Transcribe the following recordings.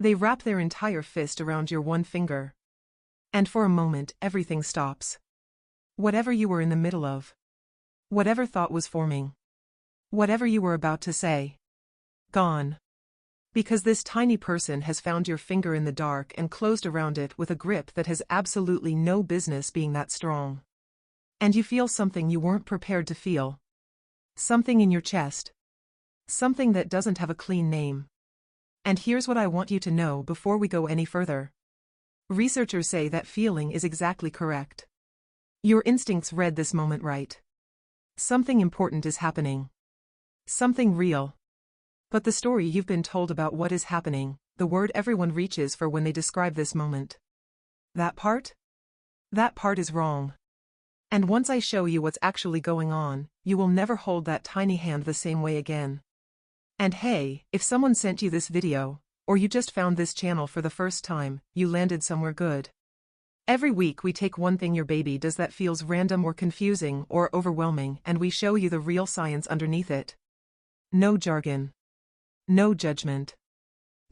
They wrap their entire fist around your one finger. And for a moment, everything stops. Whatever you were in the middle of. Whatever thought was forming. Whatever you were about to say. Gone. Because this tiny person has found your finger in the dark and closed around it with a grip that has absolutely no business being that strong. And you feel something you weren't prepared to feel. Something in your chest. Something that doesn't have a clean name. And here's what I want you to know before we go any further. Researchers say that feeling is exactly correct. Your instincts read this moment right. Something important is happening. Something real. But the story you've been told about what is happening, the word everyone reaches for when they describe this moment. That part? That part is wrong. And once I show you what's actually going on, you will never hold that tiny hand the same way again. And hey, if someone sent you this video, or you just found this channel for the first time, you landed somewhere good. Every week we take one thing your baby does that feels random or confusing or overwhelming and we show you the real science underneath it. No jargon. No judgment.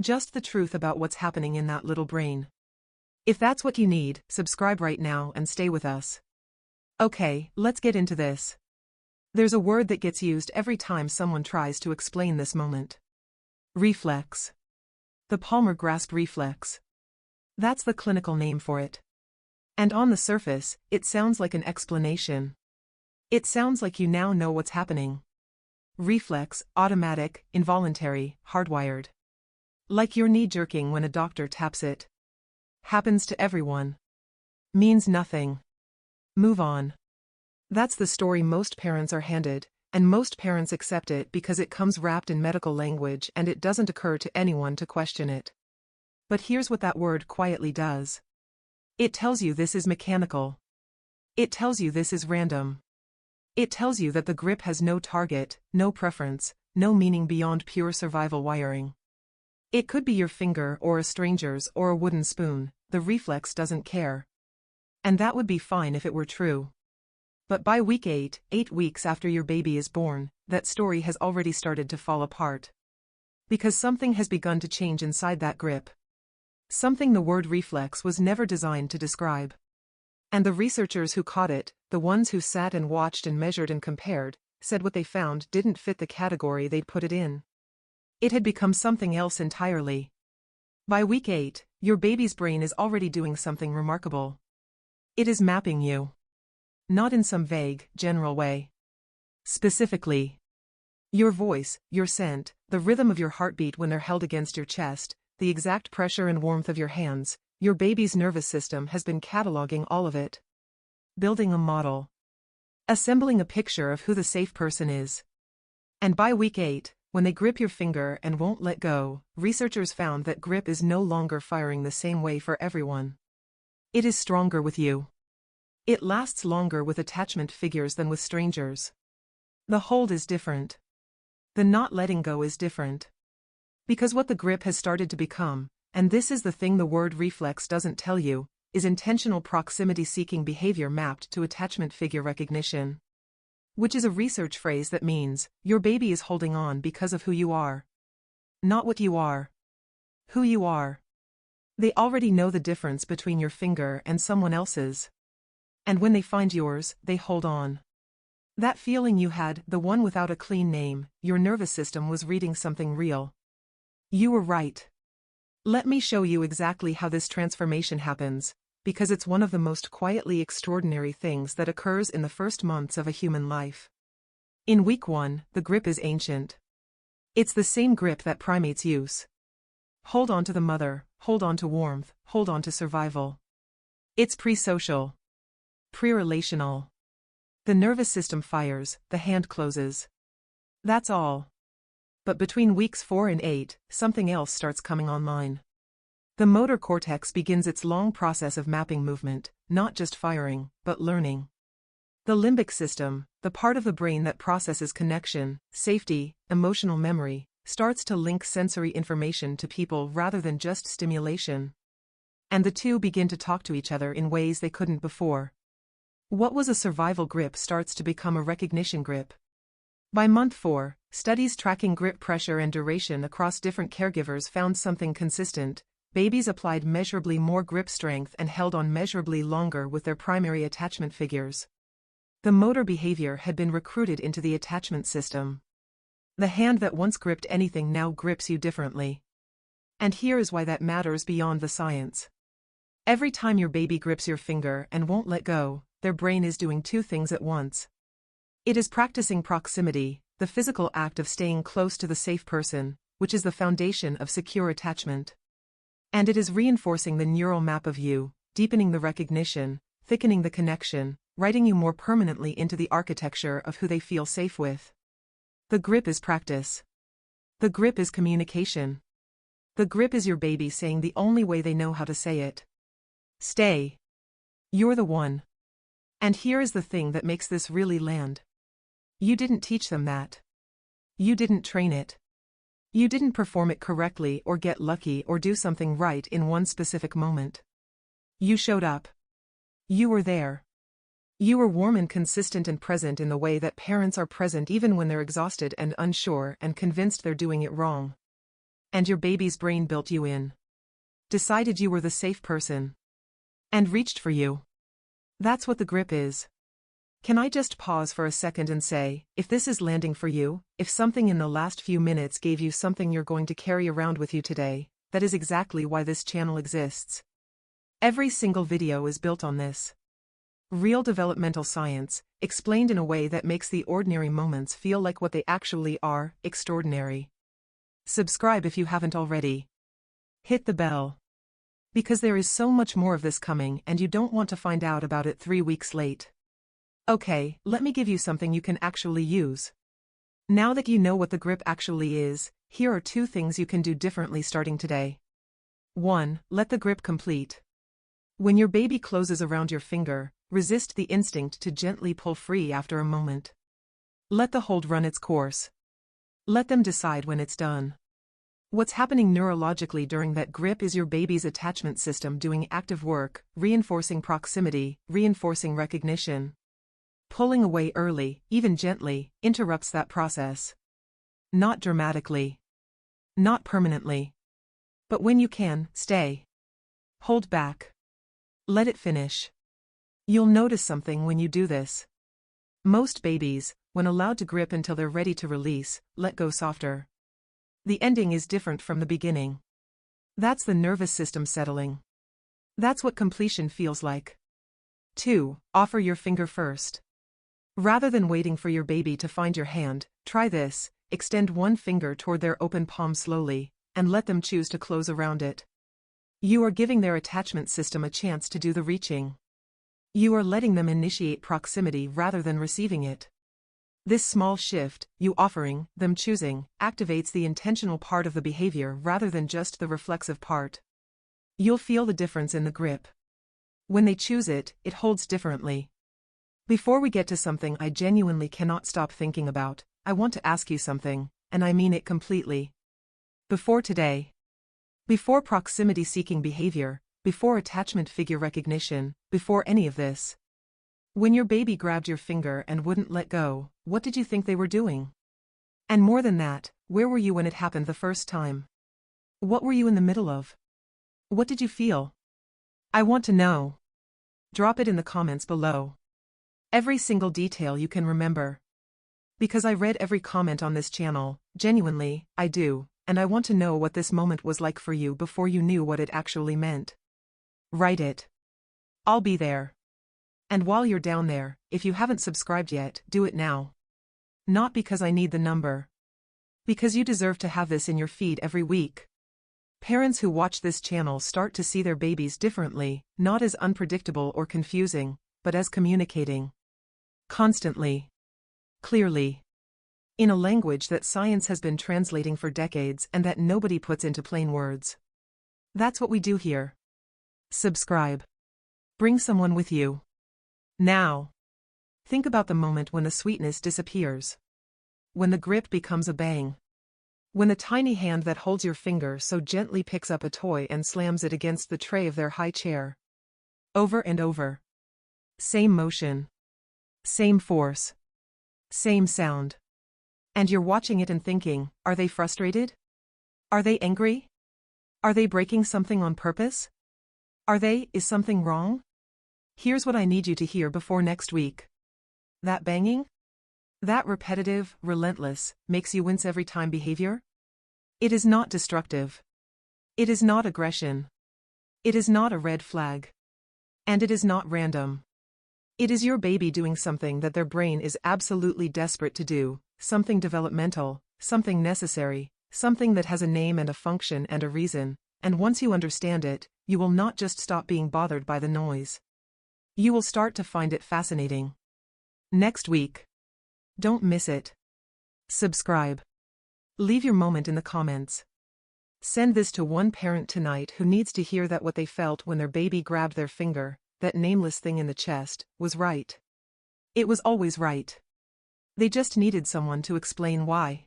Just the truth about what's happening in that little brain. If that's what you need, subscribe right now and stay with us. Okay, let's get into this. There's a word that gets used every time someone tries to explain this moment. Reflex. The palmar grasp reflex. That's the clinical name for it. And on the surface, it sounds like an explanation. It sounds like you now know what's happening. Reflex, automatic, involuntary, hardwired. Like your knee jerking when a doctor taps it. Happens to everyone. Means nothing. Move on. That's the story most parents are handed, and most parents accept it because it comes wrapped in medical language and it doesn't occur to anyone to question it. But here's what that word quietly does. It tells you this is mechanical. It tells you this is random. It tells you that the grip has no target, no preference, no meaning beyond pure survival wiring. It could be your finger or a stranger's or a wooden spoon, the reflex doesn't care. And that would be fine if it were true. But by week 8, 8 weeks after your baby is born, that story has already started to fall apart. Because something has begun to change inside that grip. Something the word reflex was never designed to describe. And the researchers who caught it, the ones who sat and watched and measured and compared, said what they found didn't fit the category they'd put it in. It had become something else entirely. By week 8, your baby's brain is already doing something remarkable. It is mapping you. Not in some vague, general way. Specifically. Your voice, your scent, the rhythm of your heartbeat when they're held against your chest, the exact pressure and warmth of your hands, your baby's nervous system has been cataloging all of it. Building a model. Assembling a picture of who the safe person is. And by week 8, when they grip your finger and won't let go, researchers found that grip is no longer firing the same way for everyone. It is stronger with you. It lasts longer with attachment figures than with strangers. The hold is different. The not letting go is different. Because what the grip has started to become, and this is the thing the word reflex doesn't tell you, is intentional proximity-seeking behavior mapped to attachment figure recognition. Which is a research phrase that means, your baby is holding on because of who you are. Not what you are. Who you are. They already know the difference between your finger and someone else's. And when they find yours, they hold on. That feeling you had, the one without a clean name, your nervous system was reading something real. You were right. Let me show you exactly how this transformation happens, because it's one of the most quietly extraordinary things that occurs in the first months of a human life. In week 1, the grip is ancient. It's the same grip that primates use. Hold on to the mother, hold on to warmth, hold on to survival. It's pre-social. Pre-relational. The nervous system fires, the hand closes. That's all. But between weeks 4 and 8, something else starts coming online. The motor cortex begins its long process of mapping movement, not just firing, but learning. The limbic system, the part of the brain that processes connection, safety, emotional memory, starts to link sensory information to people rather than just stimulation. And the two begin to talk to each other in ways they couldn't before. What was a survival grip starts to become a recognition grip. By month 4, studies tracking grip pressure and duration across different caregivers found something consistent. Babies applied measurably more grip strength and held on measurably longer with their primary attachment figures. The motor behavior had been recruited into the attachment system. The hand that once gripped anything now grips you differently. And here is why that matters beyond the science. Every time your baby grips your finger and won't let go, their brain is doing two things at once. It is practicing proximity, the physical act of staying close to the safe person, which is the foundation of secure attachment. And it is reinforcing the neural map of you, deepening the recognition, thickening the connection, writing you more permanently into the architecture of who they feel safe with. The grip is practice. The grip is communication. The grip is your baby saying the only way they know how to say it. Stay. You're the one. And here is the thing that makes this really land. You didn't teach them that. You didn't train it. You didn't perform it correctly or get lucky or do something right in one specific moment. You showed up. You were there. You were warm and consistent and present in the way that parents are present even when they're exhausted and unsure and convinced they're doing it wrong. And your baby's brain built you in. Decided you were the safe person. And reached for you. That's what the grip is. Can I just pause for a second and say, if this is landing for you, if something in the last few minutes gave you something you're going to carry around with you today, that is exactly why this channel exists. Every single video is built on this. Real developmental science, explained in a way that makes the ordinary moments feel like what they actually are, extraordinary. Subscribe if you haven't already. Hit the bell. Because there is so much more of this coming and you don't want to find out about it 3 weeks late. Okay, let me give you something you can actually use. Now that you know what the grip actually is, here are 2 things you can do differently starting today. 1. Let the grip complete. When your baby closes around your finger, resist the instinct to gently pull free after a moment. Let the hold run its course. Let them decide when it's done. What's happening neurologically during that grip is your baby's attachment system doing active work, reinforcing proximity, reinforcing recognition. Pulling away early, even gently, interrupts that process. Not dramatically. Not permanently. But when you can, stay. Hold back. Let it finish. You'll notice something when you do this. Most babies, when allowed to grip until they're ready to release, let go softer. The ending is different from the beginning. That's the nervous system settling. That's what completion feels like. 2. Offer your finger first. Rather than waiting for your baby to find your hand, try this: extend one finger toward their open palm slowly, and let them choose to close around it. You are giving their attachment system a chance to do the reaching. You are letting them initiate proximity rather than receiving it. This small shift, you offering, them choosing, activates the intentional part of the behavior rather than just the reflexive part. You'll feel the difference in the grip. When they choose it, it holds differently. Before we get to something I genuinely cannot stop thinking about, I want to ask you something, and I mean it completely. Before today. Before proximity-seeking behavior, before attachment figure recognition, before any of this. When your baby grabbed your finger and wouldn't let go, what did you think they were doing? And more than that, where were you when it happened the first time? What were you in the middle of? What did you feel? I want to know. Drop it in the comments below. Every single detail you can remember. Because I read every comment on this channel, genuinely, I do, and I want to know what this moment was like for you before you knew what it actually meant. Write it. I'll be there. And while you're down there, if you haven't subscribed yet, do it now. Not because I need the number. Because you deserve to have this in your feed every week. Parents who watch this channel start to see their babies differently, not as unpredictable or confusing, but as communicating. Constantly. Clearly. In a language that science has been translating for decades and that nobody puts into plain words. That's what we do here. Subscribe. Bring someone with you. Now. Think about the moment when the sweetness disappears. When the grip becomes a bang. When the tiny hand that holds your finger so gently picks up a toy and slams it against the tray of their high chair. Over and over. Same motion. Same force. Same sound. And you're watching it and thinking, are they frustrated? Are they angry? Are they breaking something on purpose? Is something wrong? Here's what I need you to hear before next week. That banging? That repetitive, relentless, makes you wince every time behavior? It is not destructive. It is not aggression. It is not a red flag. And it is not random. It is your baby doing something that their brain is absolutely desperate to do, something developmental, something necessary, something that has a name and a function and a reason, and once you understand it, you will not just stop being bothered by the noise. You will start to find it fascinating. Next week. Don't miss it. Subscribe. Leave your moment in the comments. Send this to one parent tonight who needs to hear that what they felt when their baby grabbed their finger, that nameless thing in the chest, was right. It was always right. They just needed someone to explain why.